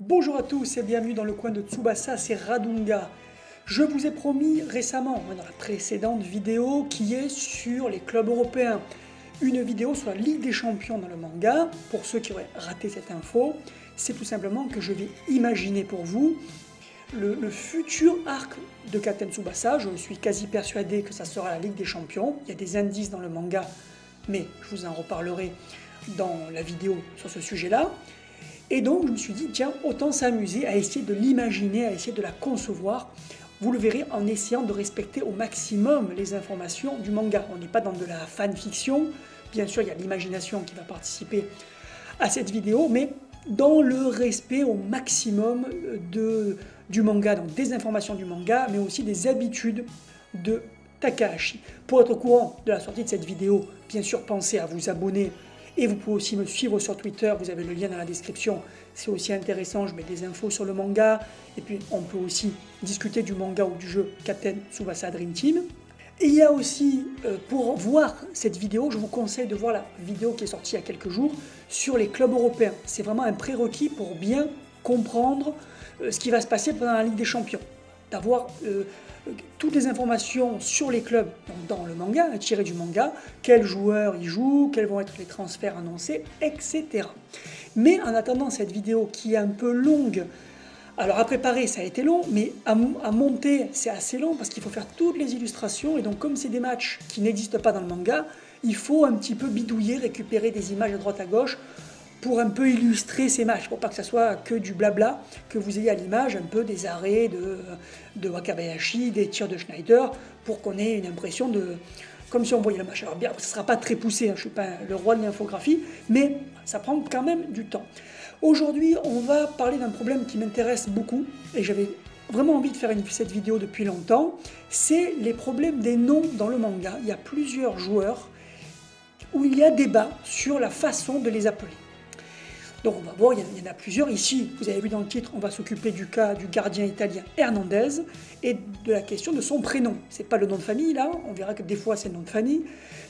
Bonjour à tous et bienvenue dans le coin de Tsubasa, c'est Radunga. Je vous ai promis récemment, dans la précédente vidéo, qui est sur les clubs européens, une vidéo sur la Ligue des Champions dans le manga. Pour ceux qui auraient raté cette info, c'est tout simplement que je vais imaginer pour vous le futur arc de Captain Tsubasa. Je suis quasi persuadé que ça sera la Ligue des Champions. Il y a des indices dans le manga, mais je vous en reparlerai dans la vidéo sur ce sujet-là. Et donc je me suis dit, tiens, autant s'amuser à essayer de l'imaginer, à essayer de la concevoir. Vous le verrez en essayant de respecter au maximum les informations du manga. On n'est pas dans de la fanfiction, bien sûr il y a l'imagination qui va participer à cette vidéo, mais dans le respect au maximum du manga, donc des informations du manga, mais aussi des habitudes de Takahashi. Pour être au courant de la sortie de cette vidéo, bien sûr pensez à vous abonner. Et vous pouvez aussi me suivre sur Twitter, vous avez le lien dans la description, c'est aussi intéressant, je mets des infos sur le manga, et puis on peut aussi discuter du manga ou du jeu Captain Tsubasa Dream Team. Et il y a aussi, pour voir cette vidéo, je vous conseille de voir la vidéo qui est sortie il y a quelques jours sur les clubs européens. C'est vraiment un prérequis pour bien comprendre ce qui va se passer pendant la Ligue des Champions. D'avoir toutes les informations sur les clubs donc dans le manga, tiré du manga, quels joueurs y jouent, quels vont être les transferts annoncés, etc. Mais en attendant cette vidéo qui est un peu longue, alors à préparer ça a été long, mais à monter c'est assez long parce qu'il faut faire toutes les illustrations et donc comme c'est des matchs qui n'existent pas dans le manga, il faut un petit peu bidouiller, récupérer des images à droite à gauche pour un peu illustrer ces matchs, pour pas que ça soit que du blabla, que vous ayez à l'image un peu des arrêts de Wakabayashi, des tirs de Schneider, pour qu'on ait une impression de... comme si on voyait le match. Alors bien, ce ne sera pas très poussé, hein, je ne suis pas le roi de l'infographie, mais ça prend quand même du temps. Aujourd'hui, on va parler d'un problème qui m'intéresse beaucoup, et j'avais vraiment envie de faire cette vidéo depuis longtemps, c'est les problèmes des noms dans le manga. Il y a plusieurs joueurs où il y a débat sur la façon de les appeler. Donc on va voir, il y en a plusieurs. Ici, vous avez vu dans le titre, on va s'occuper du cas du gardien italien Hernandez et de la question de son prénom. C'est pas le nom de famille là, on verra que des fois c'est le nom de famille,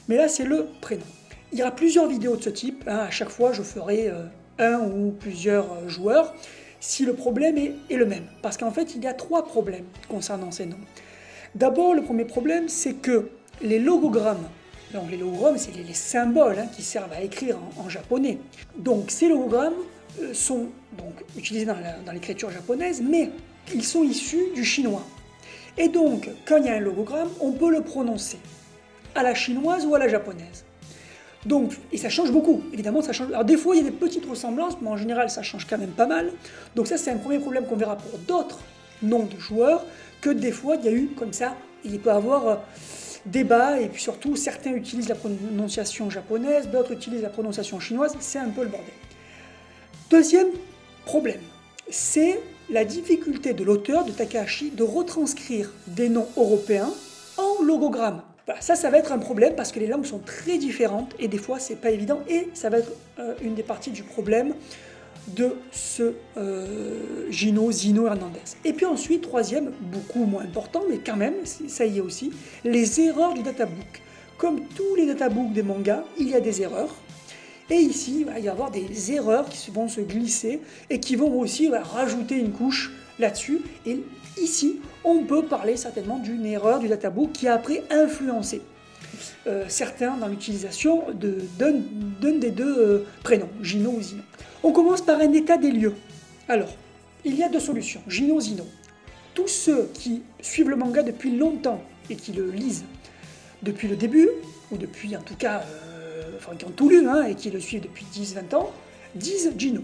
mais là c'est le prénom. Il y aura plusieurs vidéos de ce type, hein. À chaque fois je ferai un ou plusieurs joueurs si le problème est le même. Parce qu'en fait il y a trois problèmes concernant ces noms. D'abord le premier problème c'est que les logogrammes, donc les logogrammes, c'est les symboles qui servent à écrire en japonais. Donc ces logogrammes sont donc utilisés dans l'écriture japonaise, mais ils sont issus du chinois. Et donc, quand il y a un logogramme, on peut le prononcer à la chinoise ou à la japonaise. Donc, et ça change beaucoup, évidemment ça change. Alors des fois il y a des petites ressemblances, mais en général ça change quand même pas mal. Donc ça c'est un premier problème qu'on verra pour d'autres noms de joueurs, que des fois il y a eu comme ça, il peut y avoir... débat, et puis surtout certains utilisent la prononciation japonaise, d'autres utilisent la prononciation chinoise, c'est un peu le bordel. Deuxième problème, c'est la difficulté de l'auteur, de Takahashi, de retranscrire des noms européens en logogramme. Voilà, ça va être un problème parce que les langues sont très différentes et des fois c'est pas évident, et ça va être une des parties du problème de ce Zino Hernandez. Et puis ensuite, troisième, beaucoup moins important, mais quand même, ça y est aussi, les erreurs du databook. Comme tous les databooks des mangas, il y a des erreurs. Et ici, il va y avoir des erreurs qui vont se glisser et qui vont aussi rajouter une couche là-dessus. Et ici, on peut parler certainement d'une erreur du databook qui a après influencé certains dans l'utilisation d'un des deux prénoms, Gino ou Zino. On commence par un état des lieux. Alors, il y a deux solutions, Gino, Zino. Tous ceux qui suivent le manga depuis longtemps et qui le lisent depuis le début, ou depuis en tout cas, qui ont tout lu, et qui le suivent depuis 10-20 ans, disent Gino.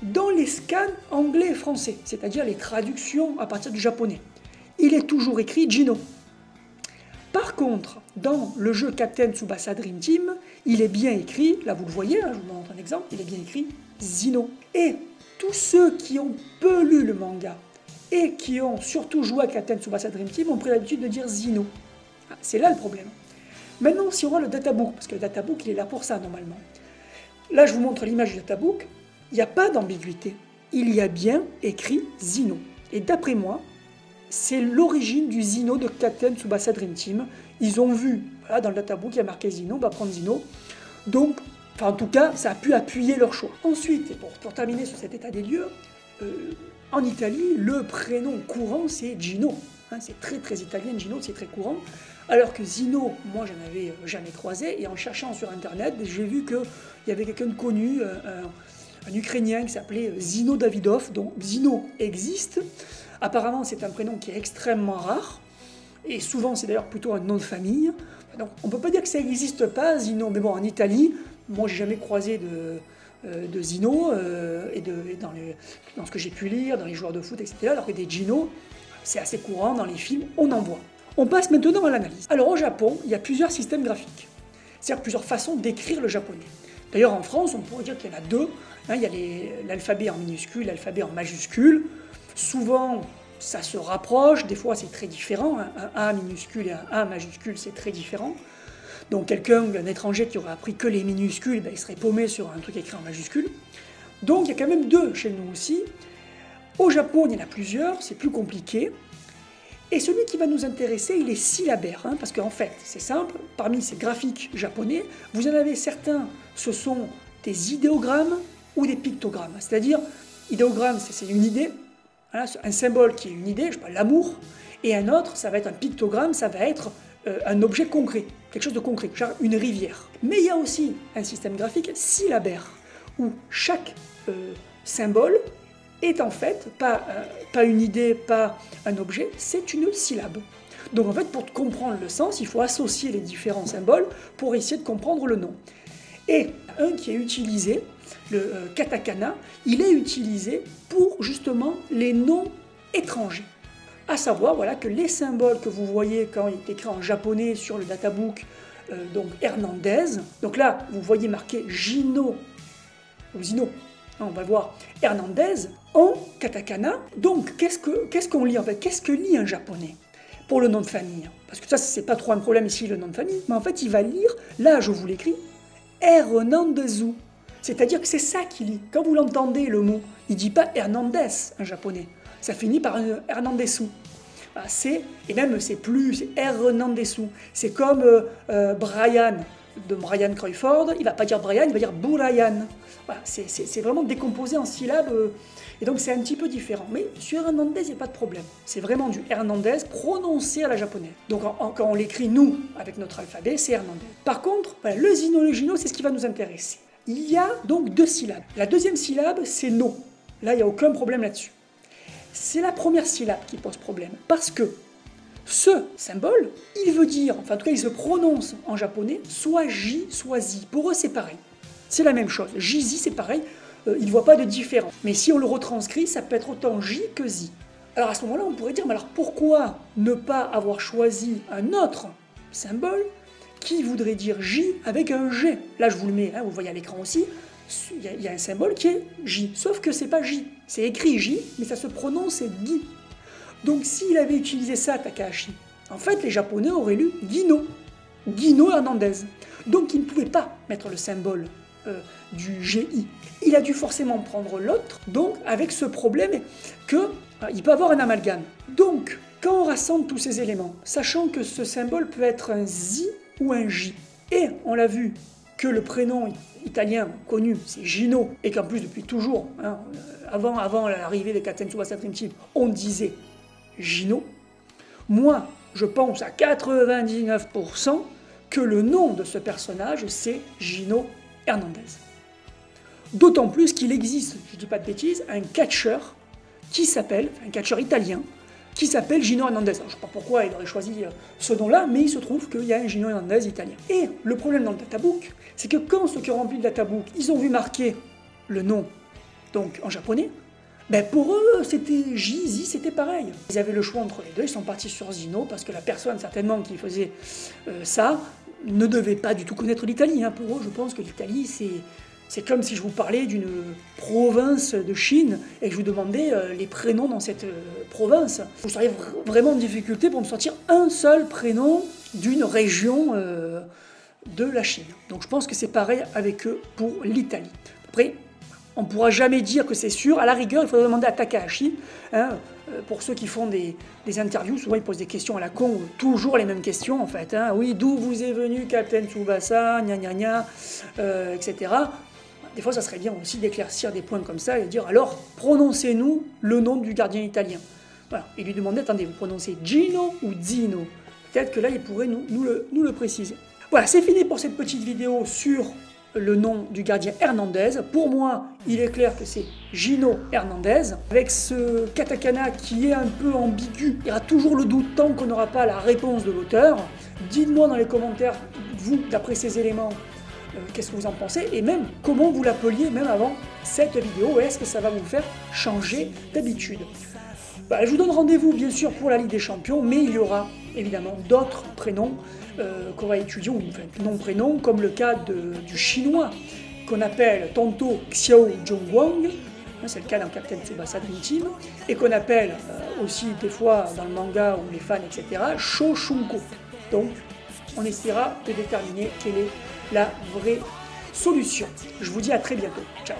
Dans les scans anglais et français, c'est-à-dire les traductions à partir du japonais, il est toujours écrit Gino. Par contre, dans le jeu Captain Tsubasa Dream Team, il est bien écrit, là vous le voyez, je vous montre un exemple, il est bien écrit Zino. Et tous ceux qui ont peu lu le manga et qui ont surtout joué à Captain Tsubasa Dream Team ont pris l'habitude de dire Zino. C'est là le problème. Maintenant, si on voit le databook, parce que le databook il est là pour ça normalement. Là je vous montre l'image du databook, il n'y a pas d'ambiguïté. Il y a bien écrit Zino. Et d'après moi, c'est l'origine du Zino de Captain Tsubasa Dream Team. Ils ont vu, voilà, dans le databook, il y a marqué Zino, on va prendre Zino. Donc, Enfin, en tout cas, ça a pu appuyer leur choix. Ensuite, et pour terminer sur cet état des lieux, en Italie, le prénom courant, c'est Gino. Hein, c'est très italien, Gino, c'est très courant. Alors que Zino, moi, j'en avais jamais croisé. Et en cherchant sur Internet, j'ai vu qu'il y avait quelqu'un de connu, un Ukrainien qui s'appelait Zino Davidov. Donc Zino existe. Apparemment, c'est un prénom qui est extrêmement rare. Et souvent, c'est d'ailleurs plutôt un nom de famille. Donc, on ne peut pas dire que ça n'existe pas, Zino. Mais bon, en Italie, moi, j'ai jamais croisé de Zino et dans ce que j'ai pu lire, dans les joueurs de foot, etc. Alors que des Gino, c'est assez courant dans les films, on en voit. On passe maintenant à l'analyse. Alors au Japon, il y a plusieurs systèmes graphiques, c'est-à-dire plusieurs façons d'écrire le japonais. D'ailleurs en France, on pourrait dire qu'il y en a deux. Hein, il y a l'alphabet en minuscule, l'alphabet en majuscule. Souvent, ça se rapproche, des fois c'est très différent. Hein. Un A minuscule et un A majuscule, c'est très différent. Donc un étranger qui aurait appris que les minuscules, ben, il serait paumé sur un truc écrit en majuscule. Donc il y a quand même deux chez nous aussi. Au Japon, il y en a plusieurs, c'est plus compliqué. Et celui qui va nous intéresser, il est syllabaire, hein, parce qu'en fait, c'est simple, parmi ces graphiques japonais, vous en avez certains, ce sont des idéogrammes ou des pictogrammes. C'est-à-dire, idéogramme, c'est une idée, hein, un symbole qui est une idée, je sais pas, l'amour, et un autre, ça va être un pictogramme, ça va être un objet concret, quelque chose de concret, genre une rivière. Mais il y a aussi un système graphique syllabaire, où chaque symbole est en fait pas une idée, pas un objet, c'est une syllabe. Donc en fait, pour comprendre le sens, il faut associer les différents symboles pour essayer de comprendre le nom. Et un qui est utilisé, le katakana, il est utilisé pour justement les noms étrangers. À savoir voilà, que les symboles que vous voyez quand il est écrit en japonais sur le databook, donc Hernandez, donc là vous voyez marqué Gino, ou Zino, on va voir Hernandez en katakana. Donc qu'est-ce qu'on lit en fait? Qu'est-ce que lit un japonais pour le nom de famille? Parce que ça c'est pas trop un problème ici le nom de famille, mais en fait il va lire, là je vous l'écris, Hernandezu. C'est-à-dire que c'est ça qu'il lit. Quand vous l'entendez le mot, il dit pas Hernandez en japonais. Ça finit par un Hernandesu. Et même c'est Hernandesu. C'est comme Brian, de Brian Crawford, il va pas dire Brian, il va dire Brian. Voilà, c'est vraiment décomposé en syllabes, et donc c'est un petit peu différent. Mais sur Hernandez, il n'y a pas de problème. C'est vraiment du Hernandez prononcé à la japonaise. Donc quand on l'écrit nous, avec notre alphabet, c'est Hernandez. Par contre, voilà, le Zino, le Gino, c'est ce qui va nous intéresser. Il y a donc deux syllabes. La deuxième syllabe, c'est no. Là, il n'y a aucun problème là-dessus. C'est la première syllabe qui pose problème, parce que ce symbole, il veut dire, enfin en tout cas il se prononce en japonais, soit J, soit Zi. Pour eux c'est pareil, c'est la même chose. J, Zi c'est pareil, ils ne voient pas de différence. Mais si on le retranscrit, ça peut être autant J que Zi. Alors à ce moment-là, on pourrait dire, mais alors pourquoi ne pas avoir choisi un autre symbole qui voudrait dire J avec un G? Là je vous le mets, hein, vous le voyez à l'écran aussi. Il y a un symbole qui est J, sauf que c'est pas J, c'est écrit J, mais ça se prononce Gi. Donc s'il avait utilisé ça, Takahashi, en fait les Japonais auraient lu Gino, Gino Hernandez. Donc il ne pouvait pas mettre le symbole du GI. Il a dû forcément prendre l'autre, donc avec ce problème qu'il peut avoir un amalgame. Donc quand on rassemble tous ces éléments, sachant que ce symbole peut être un Zi ou un J, et on l'a vu que le prénom italien connu, c'est Gino, et qu'en plus depuis toujours, hein, avant l'arrivée des Katen Tsubasa Dream Team, on disait Gino, moi je pense à 99% que le nom de ce personnage c'est Gino Hernandez. D'autant plus qu'il existe, je ne dis pas de bêtises, un catcheur italien, qui s'appelle Gino Hernandez. Alors, je ne sais pas pourquoi il aurait choisi ce nom-là, mais il se trouve qu'il y a un Gino Hernandez italien. Et le problème dans le databook, c'est que quand ceux qui ont rempli le databook, ils ont vu marquer le nom, donc en japonais, ben pour eux, c'était J, c'était pareil. Ils avaient le choix entre les deux, ils sont partis sur Zino, parce que la personne, certainement, qui faisait ça, ne devait pas du tout connaître l'Italie. Hein. Pour eux, je pense que l'Italie, c'est comme si je vous parlais d'une province de Chine et que je vous demandais les prénoms dans cette province. Vous seriez vraiment en difficulté pour me sortir un seul prénom d'une région de la Chine. Donc je pense que c'est pareil avec eux pour l'Italie. Après, On ne pourra jamais dire que c'est sûr. À la rigueur, il faudra demander à Takahashi. Hein, pour ceux qui font des interviews, souvent ils posent des questions à la con, toujours les mêmes questions en fait. Hein. Oui, d'où vous est venu Captain Tsubasa, gna gna gna, etc. Des fois, ça serait bien aussi d'éclaircir des points comme ça et de dire alors, prononcez-nous le nom du gardien italien. Voilà. Et lui demander, attendez, vous prononcez Gino ou Zino? Peut-être que là, il pourrait nous le préciser. Voilà, c'est fini pour cette petite vidéo sur le nom du gardien Hernandez. Pour moi, il est clair que c'est Gino Hernandez. Avec ce katakana qui est un peu ambigu, il y aura toujours le doute tant qu'on n'aura pas la réponse de l'auteur. Dites-moi dans les commentaires, vous, d'après ces éléments, qu'est-ce que vous en pensez et même comment vous l'appeliez même avant cette vidéo. Est-ce que ça va vous faire changer d'habitude? Je vous donne rendez-vous bien sûr pour la Ligue des Champions, mais il y aura évidemment d'autres prénoms qu'on va étudier, ou enfin nom-prénom, comme le cas du chinois qu'on appelle tantôt Xiao Zhongguang, c'est le cas d'un Captain Tsubasa Dream Team, et qu'on appelle aussi des fois dans le manga ou les fans, etc., Sho Shunko. Donc on essaiera de déterminer quelle est la vraie solution. Je vous dis à très bientôt. Ciao.